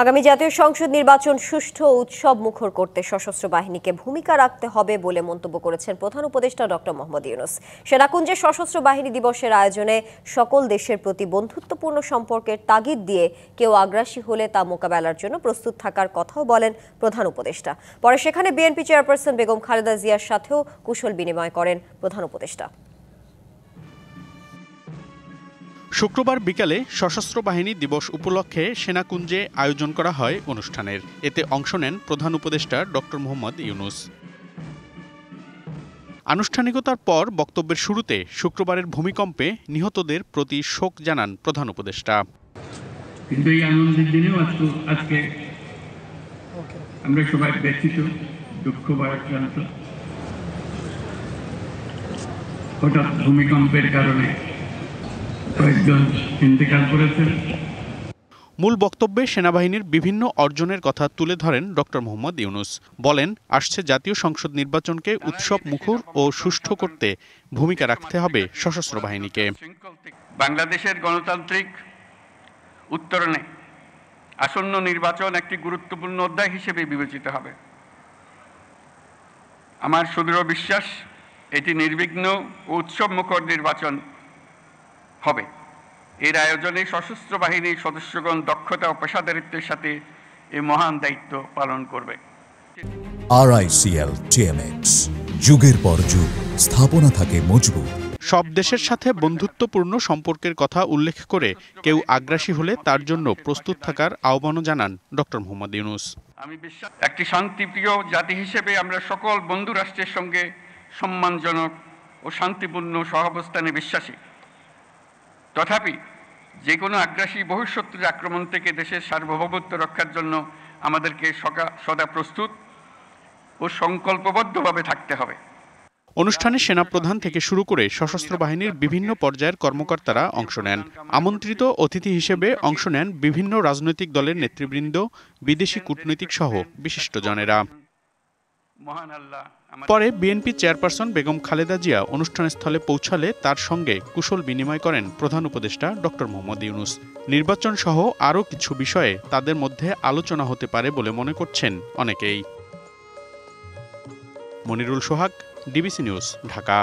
আগামী জাতীয় সংসদ নির্বাচন সুষ্ঠু ও উৎসব মুখর করতে সশস্ত্র বাহিনীকে ভূমিকা রাখতে হবে বলে মন্তব্য করেছেন প্রধান উপদেষ্টা ডক্টর মোহাম্মদ ইউনূস। সেনাকুঞ্জে সশস্ত্র বাহিনী দিবসের আয়োজনে সকল দেশের প্রতি বন্ধুত্বপূর্ণ সম্পর্কের তাগিদ দিয়ে কেউ আগ্রাসী হলে তা মোকাবেলার জন্য প্রস্তুত থাকার কথাও বলেন প্রধান উপদেষ্টা। পরে সেখানে বিএনপি চেয়ারপারসন বেগম খালেদা জিয়ার সাথেও কুশল বিনিময় করেন প্রধান উপদেষ্টা। শুক্রবার বিকালে সশস্ত্র বাহিনী দিবস উপলক্ষে সেনাকুঞ্জে আয়োজন করা হয় অনুষ্ঠানের। এতে অংশ নেন প্রধান উপদেষ্টা ডক্টর মোহাম্মদ ইউনূস। আনুষ্ঠানিকতার পর বক্তব্যের শুরুতে শুক্রবারের ভূমিকম্পে নিহতদের প্রতি শোক জানান প্রধান উপদেষ্টা। কিন্তু এই আনন্দের দিনেও আজকে আমরা সবাই ব্যথিত, দুঃখ ভারাক্রান্ত। হঠাৎ ভূমিকম্পের কারণে কয়েকজন ইন্তেকাল করেছেন। মূল বক্তব্যে সেনাবাহিনীর বিভিন্ন অর্জনের কথা তুলে ধরেন ডক্টর মোহাম্মদ ইউনূস। বলেন, আসছে জাতীয় সংসদ নির্বাচনকে উৎসব মুখর ও সুষ্ঠু করতে ভূমিকা রাখতে হবে সশস্ত্র বাহিনীকে। বাংলাদেশের গণতান্ত্রিক উত্তরণে আসন্ন নির্বাচন একটি গুরুত্বপূর্ণ অধ্যায় হিসেবে বিবেচিত হবে। আমার সুদৃঢ় বিশ্বাস এটি নির্বিঘ্ন ও উৎসব মুখর নির্বাচন হবে। এর আয়োজনে সশস্ত্র বাহিনীর সদস্যগণ দক্ষতা ও পেশাদারিত্বের সাথে এই মহান দায়িত্ব পালন করবে। RICL TMX, যুগের পর যুগ স্থাপনা থাকে মজবুত। সব দেশের সাথে বন্ধুত্বপূর্ণ সম্পর্কের কথা উল্লেখ করে কেউ আগ্রাসী হলে তার জন্য প্রস্তুত থাকার আহ্বানও জানান ডক্টর মোহাম্মদ ইউনূস। একটি শান্তিপ্রিয় জাতি হিসেবে আমরা সকল বন্ধু রাষ্ট্রের সঙ্গে সম্মানজনক ও শান্তিপূর্ণ সহাবস্থানে বিশ্বাসী। তথাপি যে কোনো আগ্রাসী বহিঃশত্রুর আক্রমণ থেকে দেশের সার্বভৌমত্ব রক্ষার জন্য আমাদেরকে সদা প্রস্তুত ও সংকল্পবদ্ধভাবে থাকতে হবে। অনুষ্ঠানে সেনাপ্রধান থেকে শুরু করে সশস্ত্র বাহিনীর বিভিন্ন পর্যায়ের কর্মকর্তারা অংশ নেন। আমন্ত্রিত অতিথি হিসেবে অংশ নেন বিভিন্ন রাজনৈতিক দলের নেতৃবৃন্দ, বিদেশি কূটনৈতিক সহ বিশিষ্টজনেরা। পরে বিএনপি চেয়ারপারসন বেগম খালেদা জিয়া অনুষ্ঠানস্থলে পৌঁছালে তার সঙ্গে কুশল বিনিময় করেন প্রধান উপদেষ্টা ডক্টর মোহাম্মদ ইউনূস। নির্বাচন সহ আরও কিছু বিষয়ে তাদের মধ্যে আলোচনা হতে পারে বলে মনে করছেন অনেকেই। মনিরুল সোহাগ, ডিবিসি নিউজ, ঢাকা।